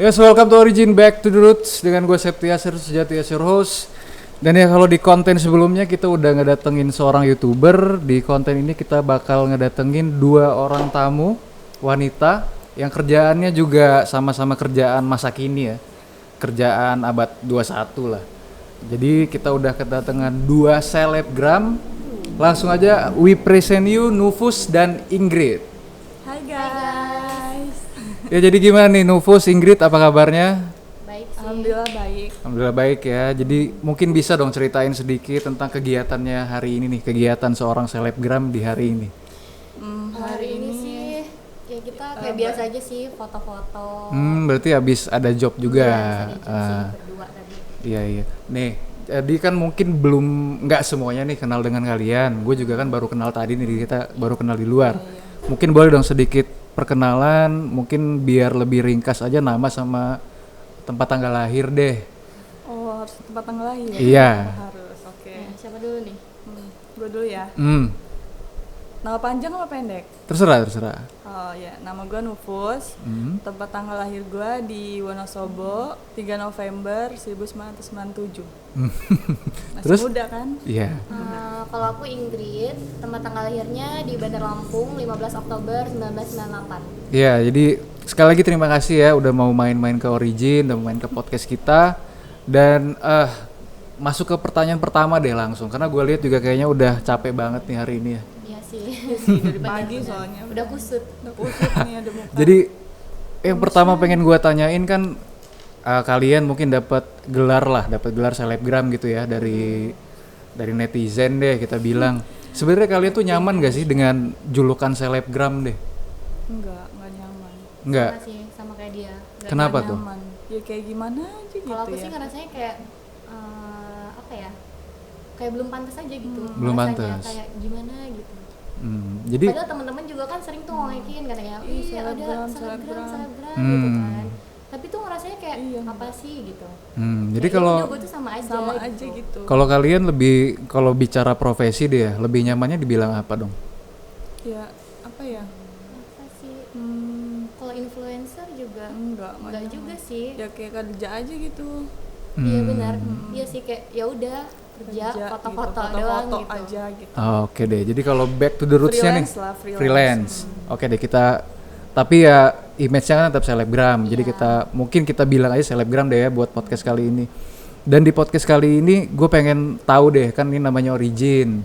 Yes, welcome to Origin Back to the Roots dengan gue Septiaser Sejati as your host. Dan ya kalau di konten sebelumnya kita udah ngedatengin seorang YouTuber. Di konten ini kita bakal ngedatengin 2 orang tamu wanita yang kerjaannya juga sama-sama kerjaan masa kini ya. Kerjaan abad 21 lah. Jadi kita udah kedatangan 2 selebgram. Langsung aja we present you Nufus dan Ingrid. Hai guys. Ya jadi gimana nih Nufus, Ingrid, apa kabarnya? Baik sih. Alhamdulillah baik. Alhamdulillah baik ya. Jadi mungkin bisa dong ceritain sedikit tentang kegiatannya hari ini nih, kegiatan seorang selebgram di hari ini. Hari ini sih ya kita kayak biasa aja sih, foto-foto. Berarti habis ada job juga. Iya, ada job sih, berdua tadi. Iya. Nih, jadi kan mungkin belum nggak semuanya nih kenal dengan kalian. Gue juga kan baru kenal tadi nih, kita baru kenal di luar. Iya. Mungkin boleh dong sedikit perkenalan, mungkin biar lebih ringkas aja nama sama tempat tanggal lahir deh. Oh, harus tempat tanggal lahir? Iya. Harus, oke. Nah, siapa dulu nih? Gue dulu ya. Nama panjang apa pendek? Terserah. Oh ya, nama gue Nufus. Tempat tanggal lahir gue di Wonosobo, 3 November 1997. Masih Terus? muda kan? Iya. Kalau aku Ingrid, tempat tanggal lahirnya di Bandar Lampung, 15 Oktober 1998. Iya, jadi sekali lagi terima kasih ya udah mau main-main ke Origin, udah mau main ke podcast kita. Dan masuk ke pertanyaan pertama deh langsung, karena gue lihat juga kayaknya udah capek banget nih hari ini ya. Iya sih. Dari pagi soalnya. Udah kusut. Udah kusut nih, ada muka. Jadi yang pertama pengen gue tanyain kan kalian mungkin dapat gelar selebgram gitu ya dari netizen deh kita bilang. Sebenarnya kalian tuh nyaman gak sih dengan julukan selebgram deh? Enggak nyaman. Enggak. Sama sih, sama kayak dia. Kenapa tuh? Nyaman. Ya kayak gimana aja gitu. Kalau aku ya. sih ngerasanya kayak apa ya? Kayak belum pantas aja gitu. Belum Rasanya pantas. Kayak gimana gitu. Jadi Padahal teman-teman juga kan sering tuh ngolekin katanya, iya ada selebgram selebgram." gitu kan. Tapi tuh ngerasanya kayak Iya. apa sih gitu. jadi Kayak kalau ya udah, gue tuh sama aja gitu. kalau kalian lebih, kalau bicara profesi deh ya, lebih nyamannya dibilang apa dong? Ya, apa ya? Apa sih? Kalau influencer juga Enggak enggak juga sih. Ya kayak kerja aja gitu. Iya benar. Iya sih kayak ya udah kerja foto-foto gitu, doang foto-foto gitu. aja gitu. Oke deh, jadi kalau back to the roots-nya nih, Freelance lah, freelance. Oke deh, kita, tapi ya image-nya kan tetap selebgram, jadi mungkin kita bilang aja selebgram deh ya buat podcast kali ini. Dan di podcast kali ini gue pengen tahu deh, kan ini namanya Origin,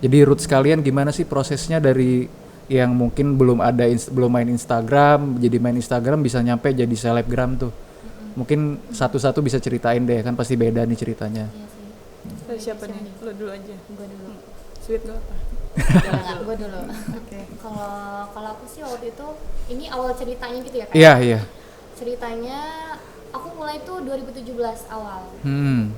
jadi roots kalian gimana sih prosesnya dari yang mungkin belum main Instagram, jadi main Instagram bisa nyampe jadi selebgram tuh. Mungkin satu-satu bisa ceritain deh, kan pasti beda nih ceritanya. Iya sih. Dari siapa nih? Lo dulu aja. Gue dulu. Sweet lo apa? Gue dulu. Oke. Kalau aku sih waktu itu ini awal ceritanya gitu ya kan. Iya. Ceritanya aku mulai tuh 2017 awal.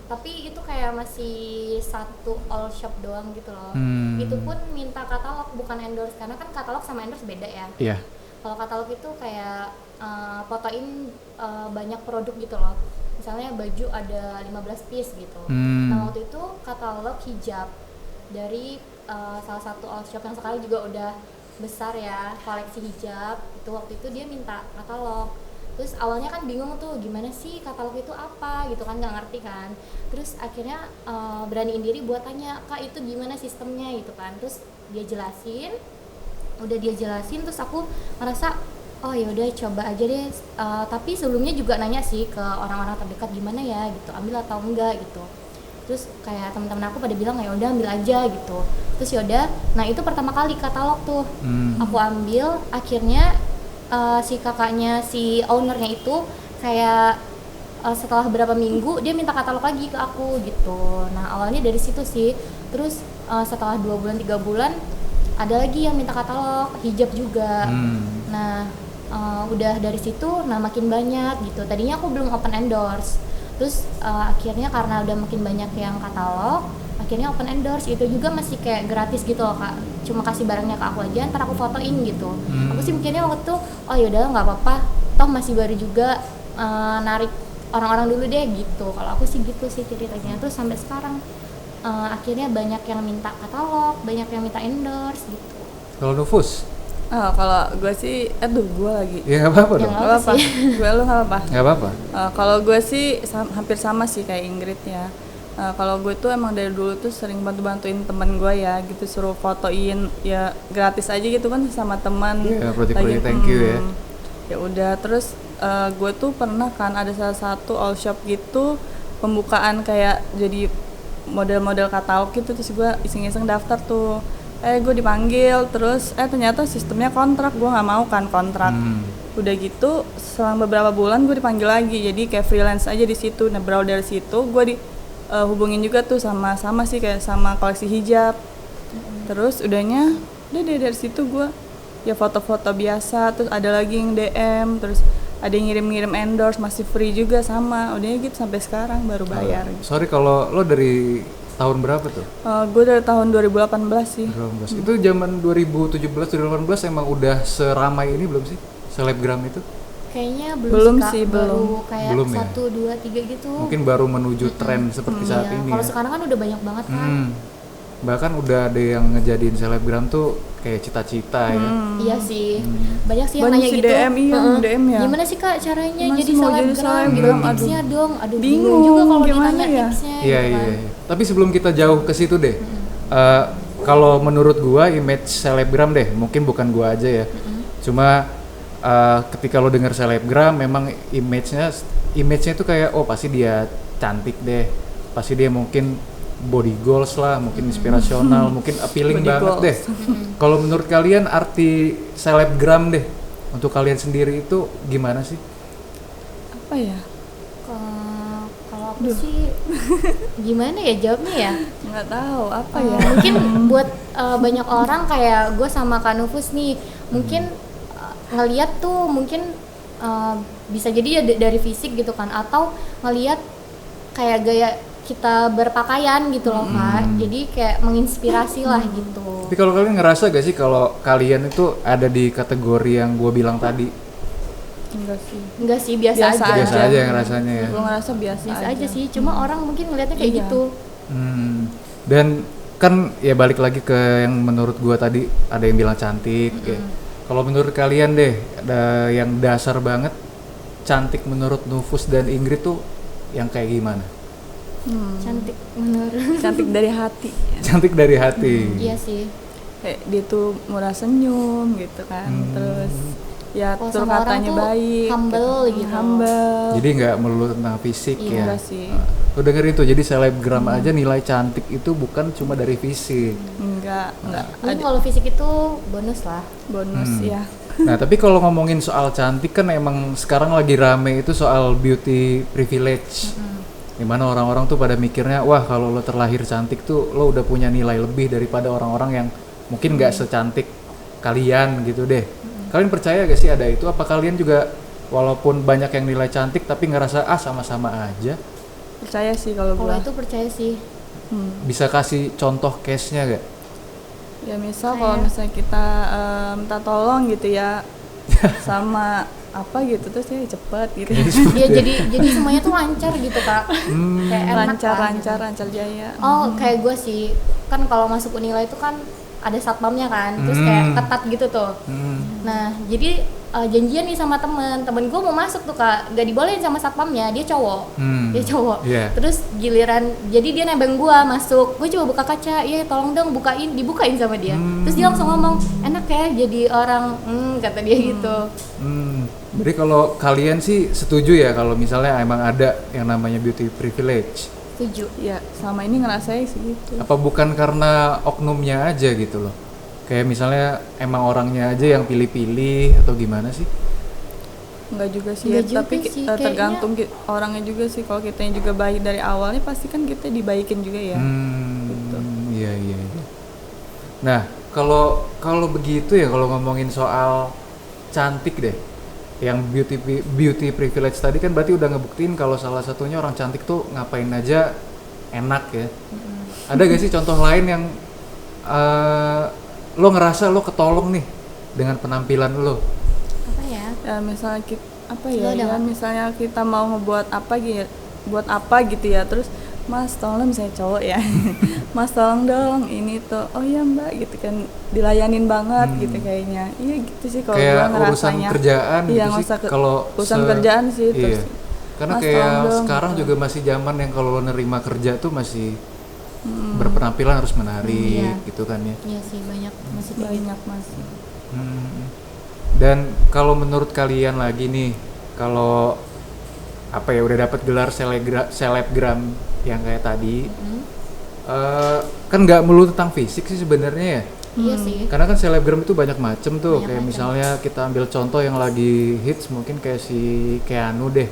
Tapi itu kayak masih satu all shop doang gitu loh. Itu pun minta katalog bukan endorse, karena kan katalog sama endorse beda ya. Iya. Kalau katalog itu kayak fotoin banyak produk gitu loh. Misalnya baju ada 15 piece gitu. Nah waktu itu katalog hijab dari salah satu all shop yang sekarang juga udah besar ya, koleksi hijab. Itu waktu itu dia minta katalog. Terus awalnya kan bingung tuh gimana sih katalog itu apa gitu kan, nggak ngerti kan. Terus akhirnya beraniin diri buat tanya, Kak itu gimana sistemnya gitu kan. Terus dia jelasin, terus aku ngerasa oh ya udah coba aja deh. Tapi sebelumnya juga nanya sih ke orang-orang terdekat gimana ya gitu, ambil atau enggak gitu. Terus kayak teman-teman aku pada bilang ya udah ambil aja gitu. Terus yaudah, nah itu pertama kali katalog tuh aku ambil. Akhirnya si kakaknya, si ownernya itu kayak setelah beberapa minggu dia minta katalog lagi ke aku gitu. Nah awalnya dari situ sih. Terus setelah 2 bulan 3 bulan ada lagi yang minta katalog hijab juga. Nah udah dari situ makin banyak gitu. Tadinya aku belum open endorse. Terus akhirnya karena udah makin banyak yang katalog, akhirnya open endorse. Itu juga masih kayak gratis gitu loh Kak, cuma kasih barangnya ke aku aja, ntar aku fotoin gitu. Aku sih mikirnya waktu itu oh yaudah nggak apa-apa, toh masih baru juga, narik orang-orang dulu deh gitu. Kalau aku sih gitu sih ceritanya. Terus sampai sekarang akhirnya banyak yang minta katalog, banyak yang minta endorse gitu. Kalau Nufus? Oh, kalau gue sih, gue lagi. Ya nggak apa-apa Ya, dong. nggak Gak apa apa, sih. gue lu gak apa. Nggak apa-apa. Kalau gue sih hampir sama sih kayak Ingrid ya. Kalau gue tuh emang dari dulu tuh sering bantuin teman gue ya, gitu suruh fotoin ya gratis aja gitu kan sama teman. Iya, project thank you ya. Ya udah, terus gue tuh pernah kan ada salah satu all shop gitu pembukaan kayak jadi model-model katalog gitu, terus gue iseng-iseng daftar tuh. Gue dipanggil, terus ternyata sistemnya kontrak, gue nggak mau kan kontrak. Udah gitu selang beberapa bulan gue dipanggil lagi, jadi kayak freelance aja di situ. Nah, berawal dari situ gue hubungin juga tuh sama sih kayak sama koleksi hijab. Terus udah deh dari situ gue ya foto-foto biasa, terus ada lagi yang DM, terus ada yang ngirim-ngirim endorse masih free juga sama. Udah gitu sampai sekarang baru bayar. Sorry, kalau lo dari tahun berapa tuh? Gue dari tahun 2018 sih. 2018. Itu zaman 2017 2018 emang udah seramai ini belum sih? Selebgram itu? Kayaknya Belum Kak. sih, Baru belum. kayak Belum ya? 1, 2, 3 gitu. Mungkin baru menuju tren seperti saat Iya, ini kalau ya. sekarang kan udah banyak banget kan. Bahkan udah ada yang ngejadiin selebgram tuh kayak cita-cita ya. Iya sih. Banyak sih yang Banyak nanya sih gitu. DM, iya, Heeh. DM ya. Gimana sih Kak caranya Gimana jadi sih mau jadi selebgram gitu? selebgram? Tipsnya dong. Aduh, Bingung, bingung juga kalau gimana ditanya ya? tipsnya Iya gitu iya. kan. Iya. Tapi sebelum kita jauh ke situ deh, kalau menurut gua image selebgram deh, mungkin bukan gua aja ya. Cuma ketika lo denger selebgram, memang image-nya itu kayak oh pasti dia cantik deh, pasti dia mungkin body goals lah, mungkin inspirasional, mungkin appealing Body banget goals. deh. Kalau menurut kalian arti selebgram deh untuk kalian sendiri itu gimana sih? Apa ya? Kalau aku sih gimana ya jawabnya ya? Nggak tahu apa ya. Mungkin buat banyak orang kayak gue sama Kak Nufus nih, mungkin ngeliat tuh mungkin bisa jadi ya dari fisik gitu kan, atau ngeliat kayak gaya kita berpakaian gitu loh Kak, jadi kayak menginspirasi lah gitu. Tapi kalau kalian ngerasa gak sih kalau kalian itu ada di kategori yang gue bilang tadi? Enggak sih. Biasa aja. Biasa aja ngerasanya ya. Gue ngerasa biasa Aja sih, cuma orang mungkin ngeliatnya kayak Iya. gitu. Dan kan ya balik lagi ke yang menurut gua tadi, ada yang bilang cantik ya. Kalau menurut kalian deh, ada yang dasar banget cantik menurut Nufus dan Ingrid tuh yang kayak gimana? Cantik menurut. Cantik dari hati. Cantik dari hati. Iya sih. Kayak dia tuh murah senyum gitu kan. Terus ya Kalau tutur sama orang katanya tuh baik. humble gitu. Humble. Jadi nggak melulu tentang fisik Iya. ya. Enggak sih. Lo dengerin tuh, jadi selebgram aja nilai cantik itu bukan cuma dari fisik. Enggak. Mungkin kalau fisik itu bonus lah. Bonus ya. Nah tapi kalau ngomongin soal cantik kan emang sekarang lagi rame itu soal beauty privilege. Dimana orang-orang tuh pada mikirnya, wah kalau lo terlahir cantik tuh lo udah punya nilai lebih daripada orang-orang yang mungkin nggak secantik kalian gitu deh. Kalian percaya gak sih ada itu? Apa kalian juga walaupun banyak yang nilai cantik tapi ngerasa sama-sama aja? Percaya sih kalau Kalau gua. itu percaya sih. Bisa kasih contoh case-nya gak? Ya misal kalau misalnya kita minta tolong gitu ya sama apa gitu terus ya cepet gitu. Iya jadi semuanya tuh lancar gitu Kak. Kayak enak lah. lancar jaya. Oh kayak gue sih kan kalau masuk Unila itu kan ada satpamnya kan, terus kayak ketat gitu tuh. Nah jadi janjian nih sama temen gue mau masuk tuh Kak, gak dibolehin sama satpamnya, dia cowok. Iya. Terus giliran jadi dia nebeng gue masuk, gue coba buka kaca, iya tolong dong dibukain sama dia. Terus dia langsung ngomong enak ya jadi orang, kata dia gitu. Jadi kalau kalian sih setuju ya kalau misalnya emang ada yang namanya beauty privilege? Setuju. Ya sama ini ngerasain sih gitu. Apa bukan karena oknumnya aja gitu loh? Kayak misalnya emang orangnya aja yang pilih-pilih atau gimana sih? Enggak juga sih, Enggak ya, juga tapi sih, tergantung orangnya juga sih. Kalau kitanya juga baik dari awalnya pasti kan kita dibaikin juga ya. Gitu. Iya. Nah, kalau begitu ya kalau ngomongin soal cantik deh, yang beauty privilege tadi kan berarti udah ngebuktiin kalau salah satunya orang cantik tuh ngapain aja enak ya. Ada gak sih contoh lain yang lo ngerasa lo ketolong nih dengan penampilan lo? Apa ya? Ya misalnya kita Lo ada nggak? misalnya kita mau ngebuat apa gitu, buat apa gitu ya, terus Mas tolong misalnya cowok ya, Mas tolong dong ini tuh, oh ya mbak gitu kan, dilayanin banget gitu kayaknya. Iya gitu sih kalau kayak gue urusan ngerasanya. kerjaan Iya gitu sih kalau urusan kerjaan sih iya. terus. Karena Mas, kayak tolong dong, sekarang gitu. juga masih zaman yang kalau lo nerima kerja tuh masih berpenampilan harus menarik Iya. gitu kan ya. Iya sih banyak masih kayak gitu. Banyak masih. Hmm. Dan kalau menurut kalian lagi nih, kalau apa ya udah dapat gelar selebgram yang kayak tadi, kan nggak melulu tentang fisik sih sebenarnya ya. Iya sih. Karena kan selebgram itu banyak macem tuh, Banyak kayak macem. misalnya kita ambil contoh yang lagi hits mungkin kayak si Keanu deh.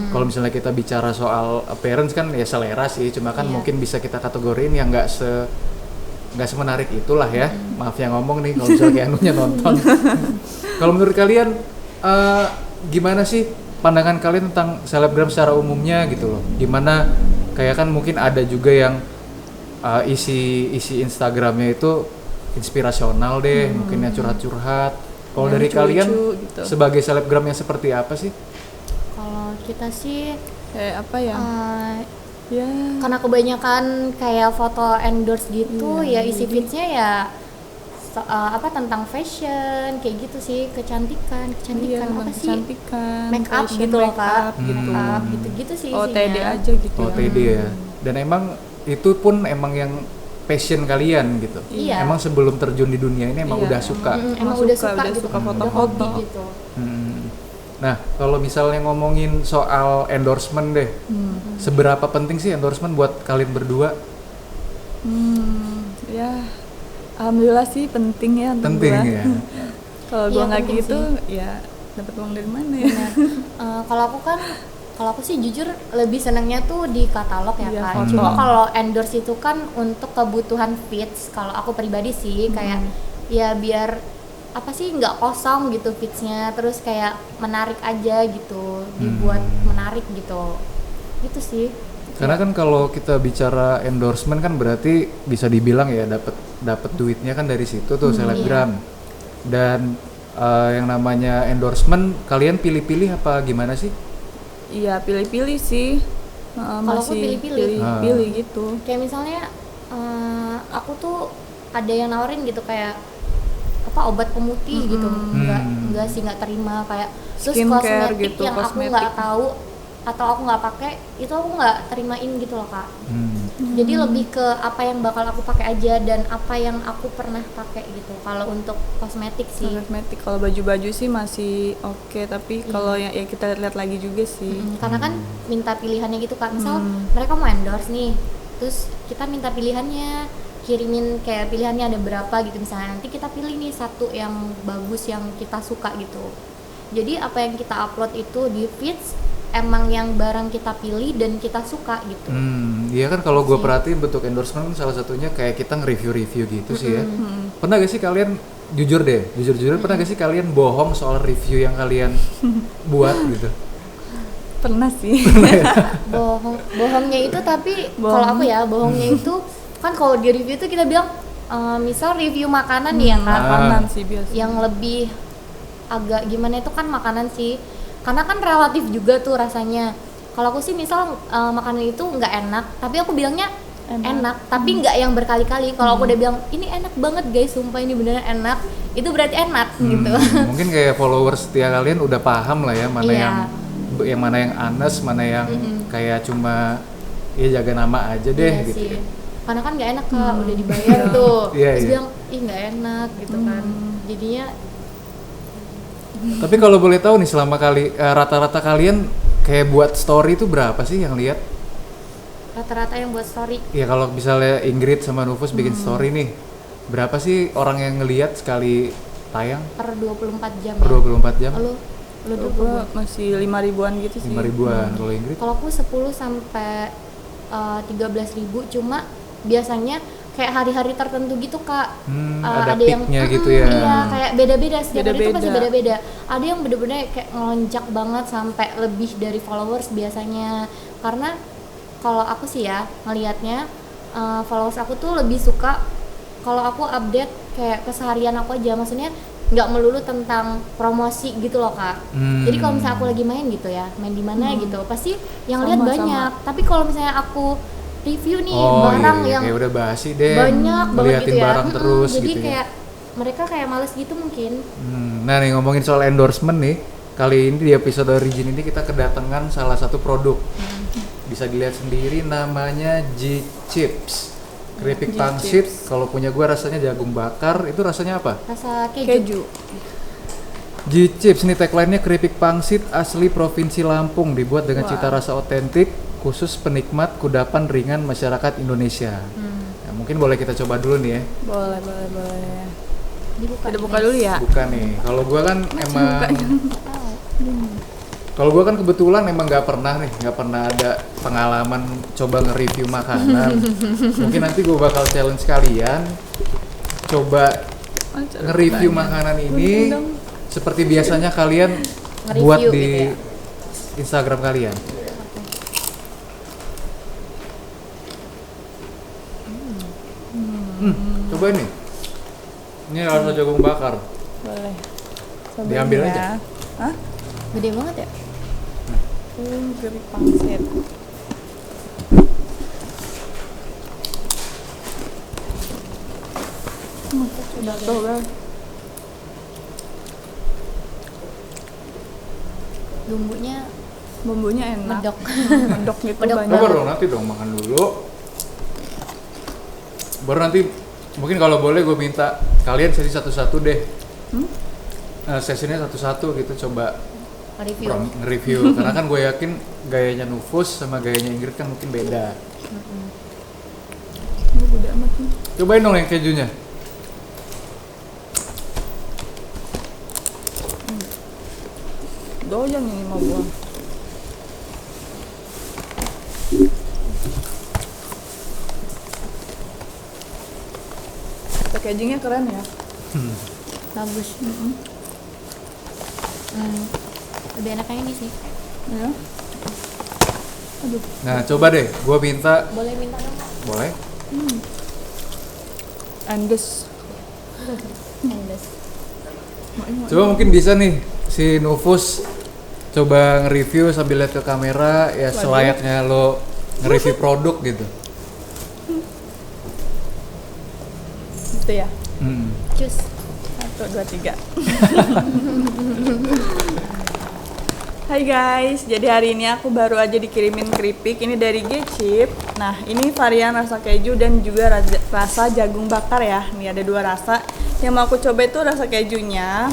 Kalau misalnya kita bicara soal appearance kan ya selera sih, cuma kan Iya. mungkin bisa kita kategoriin yang nggak semenarik itulah ya. Maaf yang ngomong nih kalau misalnya Keanu-nya nonton. Kalau menurut kalian gimana sih pandangan kalian tentang selebgram secara umumnya gitu loh? Gimana kayak kan mungkin ada juga yang isi Instagramnya itu inspirasional deh, mungkin yang curhat-curhat. Kalau Yang dari kalian lucu-lucu gitu. sebagai selebgram yang seperti apa sih? Kalau kita sih Kayak apa ya? eh, Ya. karena kebanyakan kayak foto endorse gitu Iya, ya isi feedsnya ya apa tentang fashion kayak gitu sih, kecantikan Iya, apa sih, kecantikan, make up fashion, gitu loh make kak, up gitu. make up gitu sih OTD isinya. aja gitu. ya. OTD ya. Dan emang itu pun emang yang passion kalian gitu. Iya. Emang sebelum terjun di dunia ini emang Iya, udah suka. Emang Suka, udah suka udah gitu, suka udah foto-foto. hobi gitu. Hmm. Nah, kalau misalnya ngomongin soal endorsement deh, seberapa penting sih endorsement buat kalian berdua? Ya, alhamdulillah sih penting ya untuk Penting gua. ya. Kalau Iya, gua nggak penting gitu, ya dapat uang dari mana ya? Benar. Kalau aku sih jujur lebih senangnya tuh di katalog ya Iya, kan. foto. Cuma kalau endorse itu kan untuk kebutuhan feeds. Kalau aku pribadi sih kayak ya biar apa sih nggak kosong gitu feedsnya, terus kayak menarik aja gitu, dibuat menarik gitu. Gitu sih. Karena kan kalau kita bicara endorsement kan berarti bisa dibilang ya dapat duitnya kan dari situ tuh selebgram. Dan yang namanya endorsement kalian pilih-pilih apa gimana sih? Iya, pilih-pilih sih. Kalau aku Masih pilih-pilih. pilih gitu. Kayak misalnya aku tuh ada yang nawarin gitu kayak apa obat pemutih gitu, enggak sih, nggak terima kayak terus Skincare kosmetik gitu, yang aku kosmetik. nggak tahu atau aku nggak pakai itu aku nggak terimain gitu loh kak. Jadi lebih ke apa yang bakal aku pakai aja dan apa yang aku pernah pakai gitu. Kalau untuk kosmetik sih. Kosmetik, kalau baju-baju sih masih oke, tapi kalau yang ya kita lihat lagi juga sih. Karena kan minta pilihannya gitu kak. Misal mereka mau endorse nih, terus kita minta pilihannya, kirimin kayak pilihannya ada berapa gitu misalnya. Nanti kita pilih nih satu yang bagus yang kita suka gitu. Jadi apa yang kita upload itu di feeds emang yang barang kita pilih dan kita suka gitu. Iya kan kalau gue perhatiin bentuk endorsement kan salah satunya kayak kita nge-review gitu sih ya. Pernah gak sih kalian jujur pernah gak sih kalian bohong soal review yang kalian buat gitu? Pernah sih. Bohongnya itu tapi kalau aku ya bohongnya itu kan kalau di review itu kita bilang misal review makanan nih ya kan, Makanan sih biasa. yang lebih agak gimana itu kan makanan sih, karena kan relatif juga tuh rasanya. Kalau aku sih misal makanan itu nggak enak tapi aku bilangnya enak tapi nggak yang berkali-kali. Kalau aku udah bilang ini enak banget guys, sumpah ini beneran enak, itu berarti enak gitu. Mungkin kayak followers setia kalian udah paham lah ya mana Iya. yang mana yang honest, mana yang kayak cuma ya jaga nama aja deh Iya gitu. sih. Karena kan nggak enak kak, udah dibayar tuh, Iya, terus iya. bilang ih nggak enak gitu kan, jadinya Tapi kalau boleh tahu nih selama rata-rata kalian kayak buat story itu berapa sih yang lihat? rata-rata yang buat story Ya kalau misalnya Ingrid sama Nufus bikin story nih, berapa sih orang yang ngelihat sekali tayang per 24 jam per ya. 24 jam? Lu Kalau gua masih 5 ribuan gitu sih. 5 ribuan. Kalau Ingrid? kalau aku 10 sampai 13.000, cuma biasanya kayak hari-hari tertentu gitu kak. Ada peaknya gitu ya. Iya, kayak beda-beda, setiap hari itu pasti Beda-beda. beda-beda. Ada yang bener-bener kayak ngelonjak banget sampai lebih dari followers biasanya. Karena kalau aku sih ya ngelihatnya followers aku tuh lebih suka kalau aku update kayak keseharian aku aja, maksudnya nggak melulu tentang promosi gitu loh kak. Jadi kalau misalnya aku lagi main gitu ya, main di mana gitu, pasti yang lihat Sama, banyak. Tapi kalau misalnya aku review nih Oh barang iya, yang kayak udah basi deh. banyak banget Ngeliatin gitu ya. barang terus Jadi gitu ya. kayak mereka kayak males gitu mungkin. Nah nih ngomongin soal endorsement nih, kali ini di episode Origin ini kita kedatangan salah satu produk. Bisa dilihat sendiri namanya G-Chips. Keripik pangsit, kalau punya gua rasanya jagung bakar, itu rasanya apa? Rasa Keju. G-Chips ini tagline-nya keripik pangsit asli Provinsi Lampung, dibuat dengan Wah. cita rasa otentik, khusus penikmat kudapan ringan masyarakat Indonesia. Ya, mungkin boleh kita coba dulu nih ya. Boleh. Dibuka. Kita buka dulu ya. Buka nih. Kalau gua kan emang bukanya? Kalau gua kan kebetulan emang nggak pernah ada pengalaman coba nge-review makanan. Mungkin nanti gua bakal challenge kalian coba nge-review makanan ini seperti biasanya kalian Nge-review buat di gitu ya. Instagram kalian. Coba ini. Ini rasa jagung bakar. Boleh. Cobain Diambil ya. aja. Hah? Gede banget ya. Keripik pangsit. Udah tuh, Bang. Bumbunya enak. Medok. Medok gitu Medok banyak. Coba dong nanti makan dulu. Baru nanti mungkin kalau boleh gue minta kalian sesi satu-satu deh. Sesinya satu-satu gitu coba Review. nge-review karena kan gue yakin gayanya Nufus sama gayanya Ingrid kan mungkin beda. Ini gede amat nih. Cobain dong yang kejunya. Doyan ini mau buang. Packagingnya keren ya. Bagus. Lebih enak yang ini sih. Ya. Aduh. Nah coba deh, gue minta. Boleh minta dong? Boleh? Andes. Endes. Coba mungkin bisa nih si Nufus coba nge-review sambil lihat ke kamera ya Waduh. selayaknya lo nge-review produk gitu. Gitu ya. Cus. 1, 2, 3. Hai guys, jadi hari ini aku baru aja dikirimin keripik ini dari G-Chip. Nah, ini varian rasa keju dan juga rasa jagung bakar ya. Nih ada 2 rasa. Yang mau aku coba itu rasa kejunya.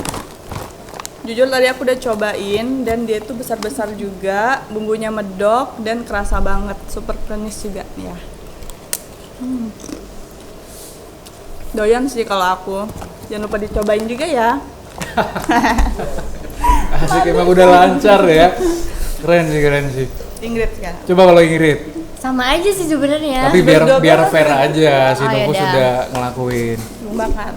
Jujur tadi aku udah cobain dan dia tuh besar-besar juga, bumbunya medok dan kerasa banget, super kremis juga nih ya. Doyan sih kalau aku. Jangan lupa dicobain juga ya. Asik emang udah lancar ya. Keren sih. Ingrid kan. Coba kalau Ingrid. Sama aja sih sebenarnya. Tapi biar Berdua biar banget fair ya. aja si Oh, Nufus yaudah. sudah ngelakuin. Jagung bakar.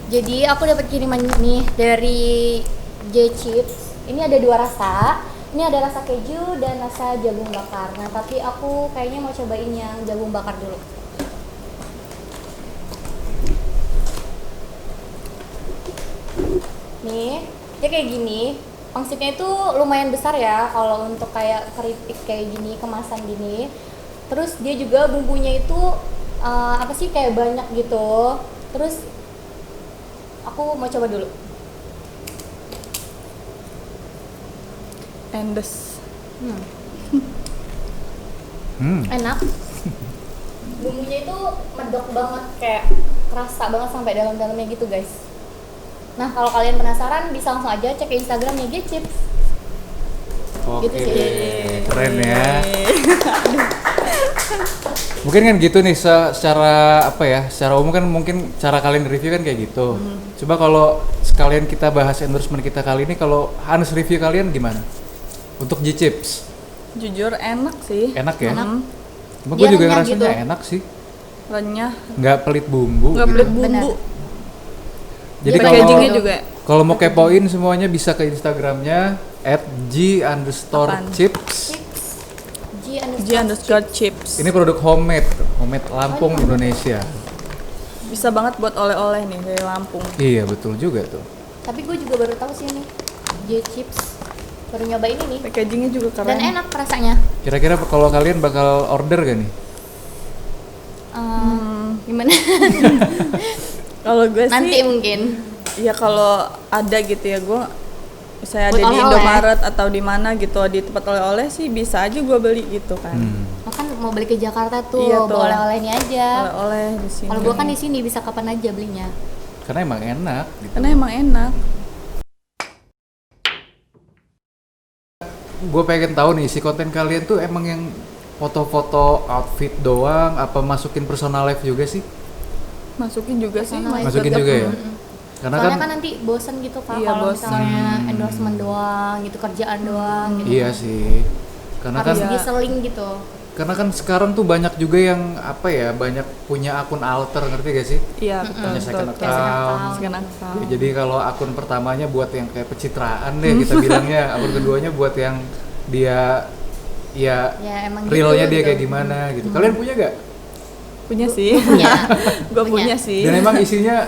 Jadi aku dapat kiriman nih dari G-Chips. Ini ada 2 rasa. Ini ada rasa keju dan rasa jagung bakar. Nah, tapi aku kayaknya mau cobain yang jagung bakar dulu. Nih, dia kayak gini. Pangsitnya itu lumayan besar ya kalau untuk kayak keripik kayak gini, kemasan gini. Terus dia juga bumbunya itu apa sih kayak banyak gitu. Terus aku mau coba dulu. Andes. Enak. Bumbunya itu medok banget, kayak kerasa banget sampai dalam-dalamnya gitu guys. Nah kalau kalian penasaran bisa langsung aja cek ke Instagramnya G-Chips. Oke, Gitu sih. keren ya. Mungkin kan gitu nih secara apa ya? Secara umum kan mungkin cara kalian review kan kayak gitu. Coba kalau sekalian kita bahas endorsement kita kali ini, kalau Hans review kalian gimana? Untuk G-Chips. Jujur enak sih. Enak ya? Enak. Emang Dia gue juga renyah ngerasanya gitu. enak sih. Renyah. Nggak pelit bumbu. Nggak gitu. pelit bumbu. Jadi Packagingnya kalau juga. kalau mau kepoin semuanya bisa ke Instagramnya @g_chips. G_chips. Ini produk homemade Lampung Indonesia. Bisa banget buat oleh-oleh nih dari Lampung. Iya betul juga tuh. Tapi gue juga baru tahu sih ini G-Chips. baru nyobain ini Packagingnya juga keren. dan enak rasanya. Kira-kira kalau kalian bakal order gak nih? Gimana? Kalau gue sih Nanti mungkin. ya kalau ada gitu ya, gue saya ada Buat di oleh-oleh. Indomaret atau di mana gitu di tempat oleh-oleh sih bisa aja gue beli gitu kan. Oh, kan mau balik ke Jakarta tuh, Iya tuh. bawa oleh-oleh ini aja. Oleh-oleh di sini. Kalau gua kan di sini bisa kapan aja belinya. Karena emang enak gitu. Karena emang enak. Gue pengen tahu nih, si konten kalian tuh emang yang foto-foto outfit doang, apa masukin personal life juga sih? Masukin juga sih. Personal life. Masukin tetap. juga ya? Karena Soalnya kan, kan nanti bosen gitu Kak Iya, kalau bosen. misalnya endorsement doang gitu, kerjaan doang gitu. iya sih. Karena kan, Harus Iya. diseling gitu. karena kan sekarang tuh banyak juga yang apa ya, banyak punya akun alter, ngerti gak sih? Iya betul. Punya second betul. account. Second account. Ya, jadi kalau akun pertamanya buat yang kayak pencitraan deh kita bilangnya, akun keduanya buat yang dia ya Ya emang realnya gitu, dia gitu. kayak gimana gitu. Kalian punya gak? Punya sih. Punya. Gue Punya. punya sih. Dan emang isinya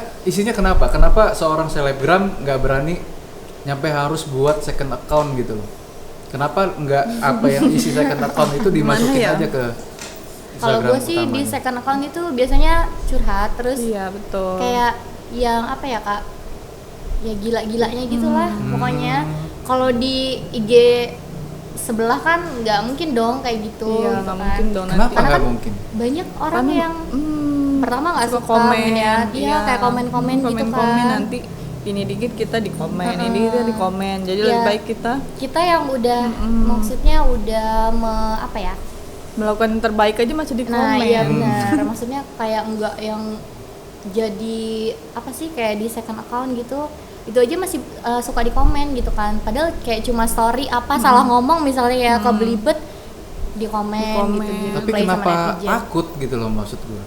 kenapa? Kenapa seorang selebgram nggak berani nyampe harus buat second account gitu loh? Kenapa nggak apa yang isi second account itu dimasukin Mana ya? aja ke Kalau Instagram gue sih di utamanya? second account itu biasanya curhat terus Iya betul. kayak yang apa ya Kak? Ya gila-gilanya gitulah pokoknya. Kalau di IG sebelah kan nggak mungkin dong kayak gitu. Iya gitu nggak kan. mungkin dong Kenapa nanti. nggak kan mungkin? Banyak orang Kan, yang pertama nggak suka suka mungkin ya, dia iya. kayak komen-komen gitu kan. Komen nanti ini dikit kita di komen, ini kita di komen. Jadi Iya. lebih baik kita yang udah maksudnya udah apa ya? melakukan yang terbaik aja masih di komen. Nah iya benar, maksudnya kayak enggak yang jadi apa sih kayak di second account gitu, itu aja masih suka di komen gitu kan, padahal kayak cuma story apa salah ngomong misalnya ya kebelibet di komen gitu, komen. Tapi play sama kenapa netizen. takut gitu loh maksud gue?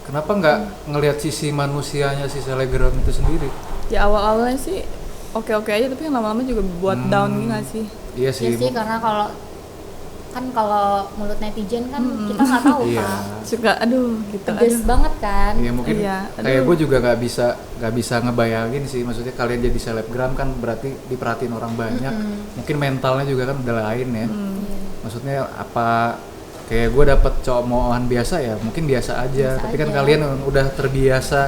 Kenapa nggak ngelihat sisi manusianya si selebgram itu sendiri? Ya awal-awalnya sih oke-oke aja, tapi yang lama-lama juga buat down gitu nggak sih? Iya Ya sih. sih karena kalau mulut netizen kan kita nggak tahu Iya. Kak, Suka aduh gitu. pedes Aduh. banget kan. Iya mungkin Iya, kayak aduh. gue juga nggak bisa ngebayangin sih, maksudnya kalian jadi selebgram kan berarti diperhatiin orang banyak, mungkin mentalnya juga kan udah lain ya. Iya. Maksudnya apa kayak gue dapet cowok biasa ya mungkin biasa aja, Biasa tapi kan aja. kalian udah terbiasa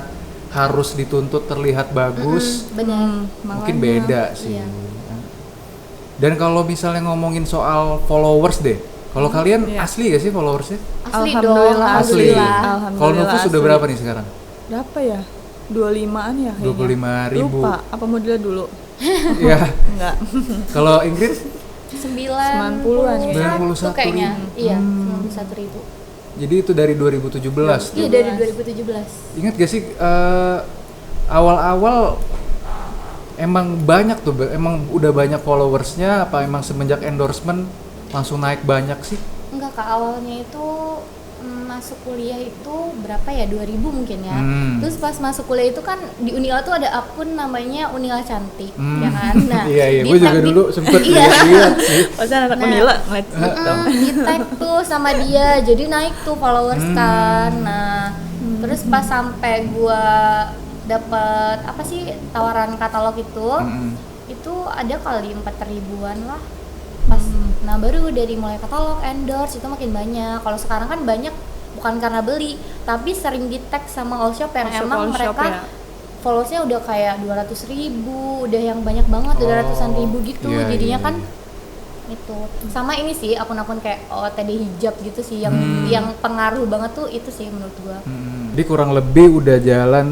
harus dituntut terlihat bagus, Benar. mungkin Makanya. beda sih. Iya. Dan kalau misalnya ngomongin soal followers deh, kalau kalian iya. asli gak sih followersnya? Asli dong, Alhamdulillah, Asli. Alhamdulillah. Kalau Nufus sudah asli. berapa nih sekarang? Berapa ya? 25-an ya kayaknya. 25.000. Lupa, apa modelnya dulu? Ya. Enggak. Kalau Ingrid 90-an ya. 91 kayaknya. Iya, Hmm. 91.000. jadi itu dari 2017 Iya tuh. dari 2017. Ingat gak sih awal-awal emang banyak tuh, emang udah banyak followersnya apa emang semenjak endorsement langsung naik banyak sih? Enggak Kak, awalnya itu masuk kuliah itu berapa ya, 2000 mungkin ya. Terus pas masuk kuliah itu kan di Unila tuh ada akun namanya Unila Cantik, ya kan. Nah, Iya, di gue juga tag dulu sempet Iya. lihat sih. Pasti anak Nah. Unila ngeliat di tag tuh sama dia, jadi naik tuh followers kan. Nah, terus pas sampai gua dapet apa sih tawaran katalog itu ada kali 4.000-an lah pas. Nah baru dari mulai katalog endorse itu makin banyak. Kalau sekarang kan banyak bukan karena beli tapi sering di tag sama all shop yang All shop, emang all shop mereka ya. followersnya udah kayak 200.000, udah yang banyak banget, udah Oh, ratusan ribu gitu. iya, Jadinya iya, kan iya. itu sama ini sih akun-akun kayak OOTD hijab gitu sih yang pengaruh banget tuh itu sih menurut gua. Jadi kurang lebih udah jalan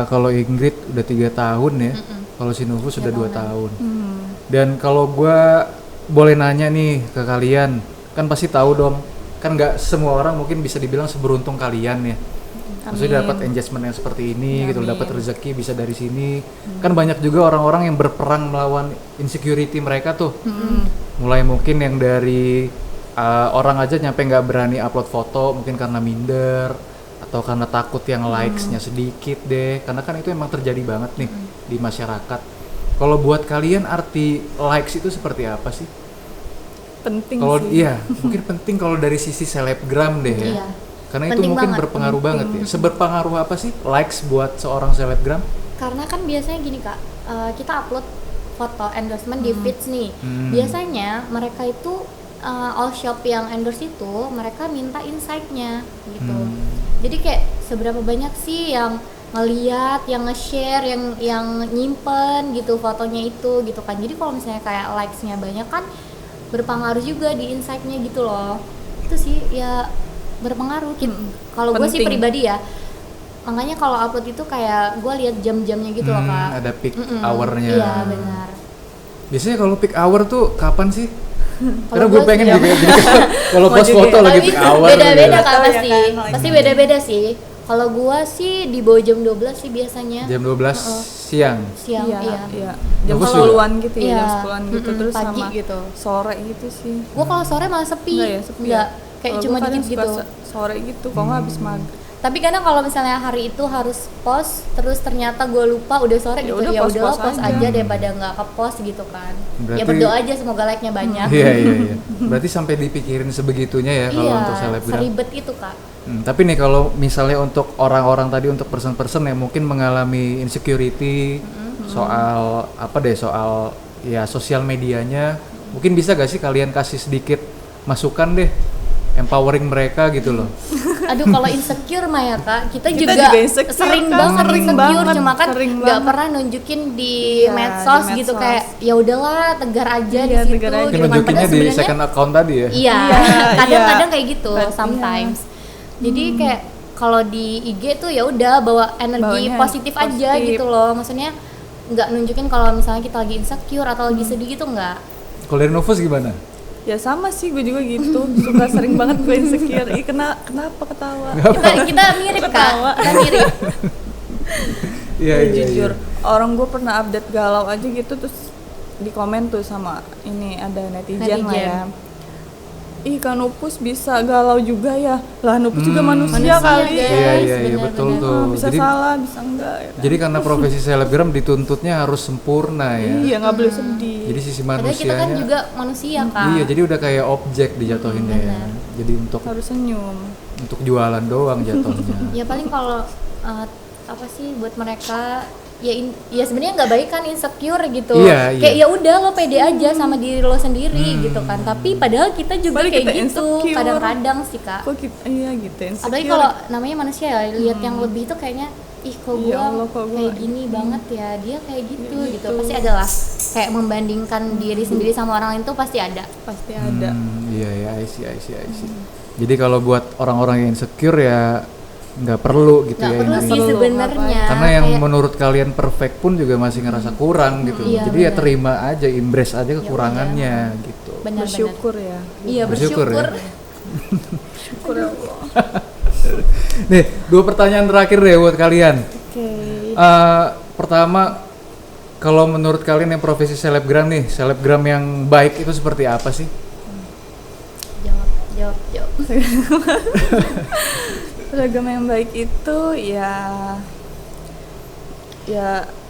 kalau Ingrid udah 3 tahun ya, kalau si Nufus sudah 2 tahun. Dan kalau gua boleh nanya nih ke kalian, kan pasti tahu dong, kan nggak semua orang mungkin bisa dibilang seberuntung kalian ya. Maksudnya dapat engagement yang seperti ini gitu, dapat rezeki bisa dari sini. Kan banyak juga orang-orang yang berperang melawan insecurity mereka tuh. Mulai mungkin yang dari orang aja nyampe nggak berani upload foto mungkin karena minder atau karena takut yang likes-nya sedikit deh. Karena kan itu emang terjadi banget nih di masyarakat. Kalau buat kalian arti likes itu seperti apa sih? penting Kalau sih. iya, mungkin penting kalau dari sisi selebgram deh ya. Iya. Karena itu Penting mungkin banget, berpengaruh banget ya. Seberpengaruh apa sih likes buat seorang selebgram? Karena kan biasanya gini Kak, kita upload foto endorsement di feeds nih. Biasanya mereka itu all shop yang endorse itu mereka minta insight-nya gitu. Jadi kayak seberapa banyak sih yang ngeliat, yang nge-share, yang nyimpen gitu fotonya itu gitu kan. Jadi kalau misalnya kayak likes-nya banyak kan berpengaruh juga di insight-nya gitu loh. Itu sih ya berpengaruh. Kalau gue sih pribadi ya, makanya kalau upload itu kayak gue lihat jam-jamnya gitu loh Kak. Ada peak hour-nya. Iya benar. Biasanya kalau peak hour tuh kapan sih? Karena Kalau gue gua pengen sih juga jadi kalau post foto lagi Tapi peak hour beda-beda gitu. Kak Tahu ya pasti. kan, Pasti beda-beda sih. Kalau gua sih di bawah jam 12 sih biasanya. Jam 12 siang. Siang, iya. Jam Bagus 10-an gitu ya, Iya. jam 10-an gitu terus Pagi sama gitu. sore gitu sih. Gua kalau sore malah sepi. Enggak ya, sepi. Enggak, ya? kayak Kalau cuma gua kadang dikit suka gitu. Sore gitu, kalau nggak habis maghrib. Tapi kadang kalau misalnya hari itu harus post, terus ternyata gue lupa udah sore Ya gitu, udah, ya udah post-post post aja. aja daripada nggak ke post gitu kan. Ya Berarti- berdoa aja semoga like-nya banyak. Iya. Berarti sampai dipikirin sebegitunya ya kalau Iya, untuk selebgram. seribet itu Kak. Tapi nih kalau misalnya untuk orang-orang tadi, untuk person-person yang mungkin mengalami insecurity soal soal ya sosial medianya, mungkin bisa gak sih kalian kasih sedikit masukan deh, empowering mereka gitu loh. Aduh kalau insecure mah ya Kak, kita Kita juga juga insecure, sering Kak. banget Sering insecure, banget, cuma kan sering nggak banget. pernah nunjukin di Iya, medsos di gitu, medsos. kayak ya udahlah tegar aja Iya, di situ tegar aja. Mungkin gitu kan. nunjukinnya Padahal di sebenarnya second account tadi ya. iya, Iya, kadang-kadang iya. kayak gitu Iya. sometimes. Jadi kayak kalau di IG tuh ya udah bawa energi Bawanya positif aja positif. gitu loh. Maksudnya nggak nunjukin kalau misalnya kita lagi insecure atau lagi sedih gitu nggak. Kalau dari Novus gimana? Ya sama sih, gue juga gitu. Suka sering banget gue insecure. Kenapa ketawa? Kita mirip Kak, Ketawa. kita mirip. Iya, Ya, jujur, orang gue pernah update galau aja gitu terus di komen tuh sama ini ada netizen lah ya. Ih Kak Nupus bisa galau juga ya. Lah Nupus juga manusia kali. guys. Iya, benar-benar. betul tuh. Bisa Jadi salah, bisa enggak ya. jadi karena profesi selebgram dituntutnya harus sempurna ya. Iya, nggak boleh sedih. Jadi sisi Padahal kita kan manusianya. juga manusia Kak. Iya, jadi udah kayak objek dijatuhinnya ya. benar. Jadi Harus senyum. untuk jualan doang jatuhnya. Ya paling kalau apa sih buat mereka ya sebenarnya nggak baik kan insecure gitu. Iya, Kayak iya. ya udah lo pede aja sama diri lo sendiri gitu kan. Tapi padahal kita juga Padahal kayak kita gitu insecure. kadang-kadang sih Kak. Kok kita, iya gitu insecure. Apalagi kalau namanya manusia ya, lihat yang lebih itu kayaknya ih kok Ya gua Allah, kok gua kayak gini banget ya, dia kayak gitu Ya gitu. gitu. Pasti ada lah kayak membandingkan diri sendiri sama orang lain tuh pasti ada. pasti ada. Iya ya, I see. Jadi kalau buat orang-orang yang insecure ya nggak perlu gitu Nggak ya perlu ini. sih Perlu, sebenarnya. Karena yang Kayak- menurut kalian perfect pun juga masih ngerasa kurang gitu. Iya, Jadi ya benar. terima aja, embrace aja kekurangannya gitu. benar-benar. Bersyukur ya. Iya Bersyukur bersyukur. ya. Syukur ya Allah. Nih, 2 pertanyaan terakhir deh buat kalian. Oke. Pertama, kalau menurut kalian yang profesi selebgram nih, selebgram yang baik itu seperti apa sih? Jawab. Seragam yang baik itu ya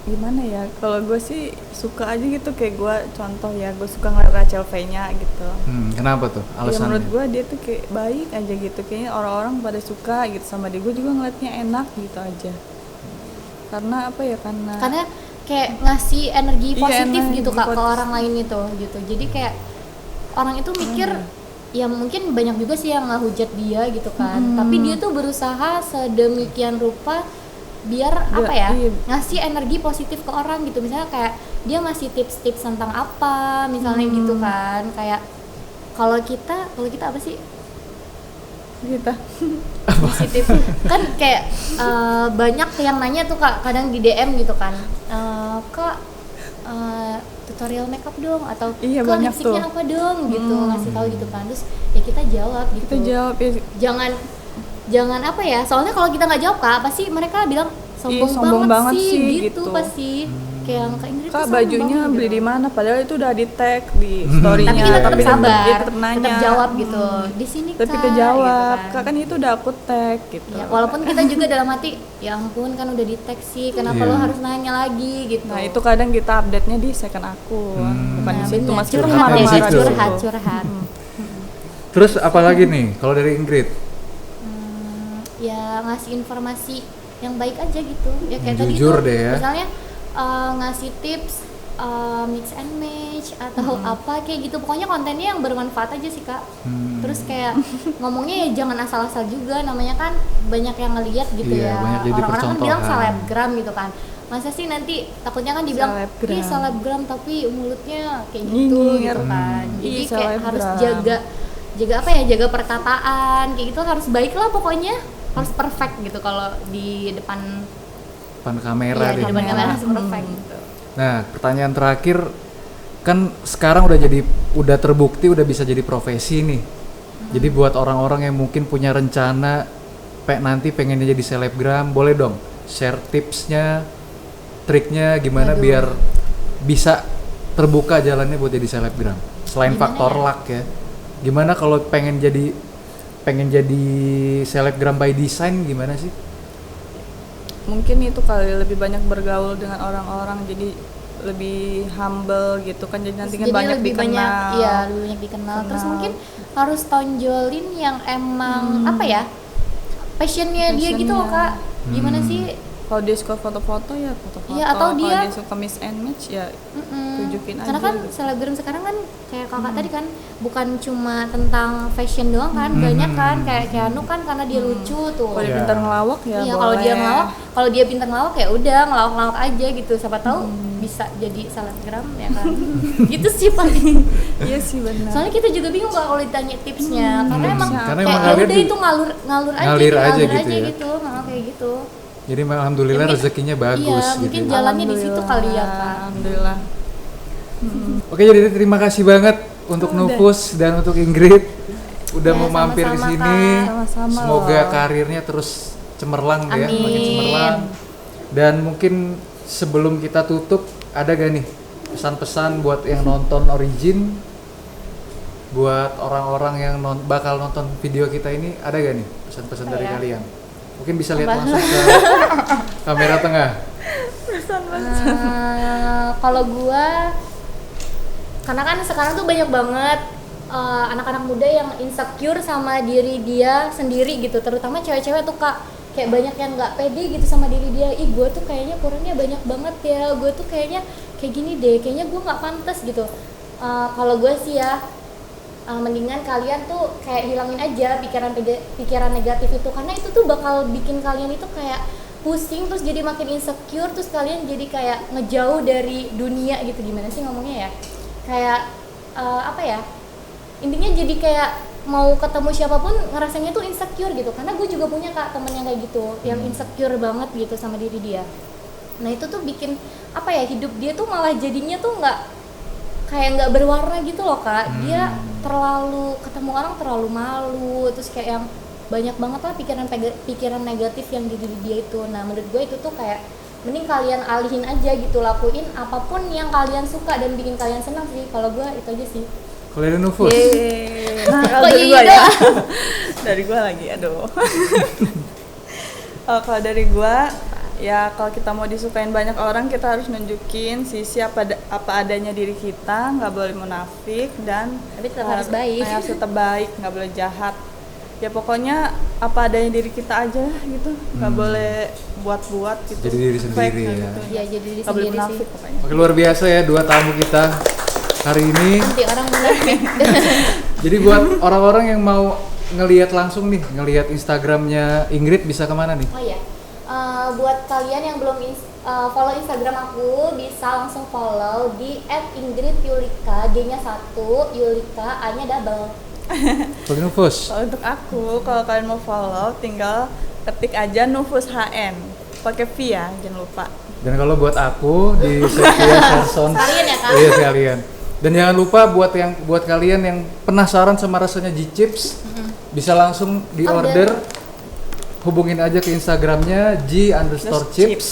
gimana ya, kalau gue sih suka aja gitu, kayak gue contoh ya, gue suka ngeliat Rachel V-nya gitu. Kenapa tuh Ya alasannya? menurut gue dia tuh kayak baik aja gitu, kayaknya orang-orang pada suka gitu sama dia, gue juga ngeliatnya enak gitu aja. Karena apa ya, Karena kayak ngasih energi Iya, positif energi gitu Kak ke positif. orang lain itu gitu. Jadi kayak orang itu mikir ya mungkin banyak juga sih yang ngehujat dia gitu kan. Tapi dia tuh berusaha sedemikian rupa biar apa ya, iya. ngasih energi positif ke orang gitu. Misalnya kayak dia ngasih tips-tips tentang apa misalnya gitu kan. Kayak kalau kita apa sih? gitu. Positif kan kayak banyak yang nanya tuh Kak, kadang di DM gitu kan, Kak tutorial makeup dong, atau Iya, Kak banyak lipstiknya tuh. apa dong gitu, ngasih tahu gitu kan. Terus ya kita jawab gitu, Kita jawab ya, jangan apa ya, soalnya kalau kita nggak jawab Kak pasti mereka bilang sombong, banget sih gitu. Pasti kayak yang Kak Ingrid tuh Kak sombong bajunya banget beli gitu. di mana, padahal itu udah di tag di story-nya. Tapi kita tetap sabar, dia tetap nanya, tetap jawab gitu. Di sini tapi Kak, kita jawab, gitu Kak kan itu udah aku tag gitu. Ya, walaupun kita juga dalam hati, ya ampun kan udah di tag sih, kenapa Iya. lo harus nanya lagi gitu. Nah itu kadang kita update-nya di second akun, bukan di situ, bener. meskipun curhat ya, marah-marah marah-marah situ. dulu. curhat. Terus apalagi nih kalau dari Ingrid? Ya ngasih informasi yang baik aja gitu. Ya kayak Yang tadi jujur tuh, deh ya. misalnya ngasih tips mix and match atau apa kayak gitu, pokoknya kontennya yang bermanfaat aja sih Kak. Terus kayak ngomongnya ya jangan asal-asal juga, namanya kan banyak yang ngeliat gitu Iya, ya, banyak jadi orang-orang kan bilang percontohan. selebgram gitu kan, masa sih nanti takutnya kan dibilang Selebgram. ih selebgram tapi mulutnya kayak gitu Nyinyir. gitu kan. Jadi Ih, kayak harus selebgram. jaga apa ya, jaga perkataan kayak gitu, harus baik lah pokoknya, harus perfect gitu kalau di depan kamera iya, di deh. depan kamera harus perfect gitu. Nah, pertanyaan terakhir, kan sekarang udah terbukti udah bisa jadi profesi nih. Jadi buat orang-orang yang mungkin punya rencana nanti pengennya jadi selebgram, boleh dong share tipsnya, triknya gimana biar bisa terbuka jalannya buat jadi selebgram. Selain Gimana faktor ya? luck ya. Gimana kalau pengen jadi selebgram by design gimana sih? Mungkin itu kali, lebih banyak bergaul dengan orang-orang, jadi lebih humble gitu kan, jadi nanti kan Jadi banyak lebih dikenal. banyak, iya lebih banyak dikenal. Terus mungkin harus tonjolin yang emang apa ya, passionnya dia gitu loh Kak. Gimana sih? Kalau dia suka foto-foto ya foto-foto, Iya, atau kalau dia- dia suka mix and match ya tunjukin aja. Karena kan gitu. selebgram sekarang kan kayak kakak tadi kan bukan cuma tentang fashion doang kan, banyak kan kayak Keanu kan karena dia lucu tuh. Kalau dia Iya. pintar ngelawak ya Iya, boleh. kalau dia ngelawak, kalau dia pintar ngelawak ya udah ngelawak-ngelawak aja gitu. Siapa tahu bisa jadi selebgram ya kan. Gitu sih paling. Iya sih benar. Soalnya kita juga bingung Kak kalau ditanya tipsnya, karena emang Karena kayak emang ya kalian udah juga itu ngalir ngalir aja gitu ya. gitu, kayak gitu. Jadi alhamdulillah Mungkin- rezekinya bagus iya, gitu. mungkin ya. jalannya di situ kali ya Kak. Alhamdulillah. Oke, jadi terima kasih banget untuk Nufus dan untuk Ingrid udah Ya, mau mampir di sama-sama, sini. Kak. Sama-sama Semoga loh. karirnya terus cemerlang ya, Amin. makin cemerlang. Dan mungkin sebelum kita tutup, ada gak nih pesan-pesan buat yang nonton Origin, buat orang-orang yang bakal nonton video kita ini, ada gak nih pesan-pesan dari Kayak- kalian? Mungkin bisa lihat Apa? langsung ke kamera tengah. Kalau gua, karena kan sekarang tuh banyak banget anak-anak muda yang insecure sama diri dia sendiri gitu, terutama cewek-cewek tuh Kak, kayak banyak yang nggak pede gitu sama diri dia. Ih, gue tuh kayaknya kurangnya banyak banget ya, gue tuh kayaknya kayak gini deh, kayaknya gue nggak pantas gitu. Kalau gue sih ya, mendingan kalian tuh kayak hilangin aja pikiran negatif itu, karena itu tuh bakal bikin kalian itu kayak pusing, terus jadi makin insecure, terus kalian jadi kayak ngejauh dari dunia gitu. Gimana sih ngomongnya ya, kayak apa ya, intinya jadi kayak mau ketemu siapapun ngerasanya tuh insecure gitu. Karena gue juga punya Kak temen yang kayak gitu, yang insecure banget gitu sama diri dia. Nah itu tuh bikin apa ya, hidup dia tuh malah jadinya tuh nggak berwarna gitu loh Kak. Dia terlalu ketemu orang terlalu malu, terus kayak yang banyak banget lah pikiran negatif yang di diri dia itu. Nah menurut gue itu tuh kayak mending kalian alihin aja gitu, lakuin apapun yang kalian suka dan bikin kalian senang sih. Kalau gue itu aja sih. Kalau ada Nufus, Yeay. Nah, Kok dari iya gua ya. doang? Dari gua lagi, aduh. Kalau dari gua, ya kalau kita mau disukain banyak orang, kita harus nunjukin sisi apa adanya diri kita, nggak boleh munafik dan Tapi tetap harus baik. harus tetap baik, nggak boleh jahat. Ya pokoknya apa adanya diri kita aja gitu, nggak boleh buat-buat gitu. Jadi diri Fake, sendiri nggak ya. gitu. Iya, jadi diri Nggak boleh sendiri sih. munafik pokoknya. oke, luar biasa ya dua tamu kita hari ini. Nanti orang munafik. Jadi buat orang-orang yang mau ngelihat langsung nih, ngelihat Instagramnya Ingrid bisa kemana nih? Oh iya, buat kalian yang belum follow Instagram aku, bisa langsung follow di @ingridyulika, G-nya 1, Yulika, A-nya double. Kalau Nufus, Kalau untuk aku, kalau kalian mau follow, tinggal ketik aja Nufus HN, pakai V ya, jangan lupa. dan kalau buat aku di Septia Serson, Sekalian ya, Kak? iya sekalian. Dan jangan lupa buat kalian yang penasaran sama rasanya G-Chips, bisa langsung di order, hubungin aja ke Instagramnya G_chips.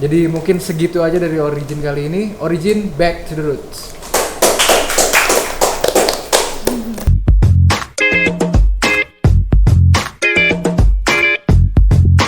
Jadi mungkin segitu aja dari Origin kali ini. Origin, back to the roots.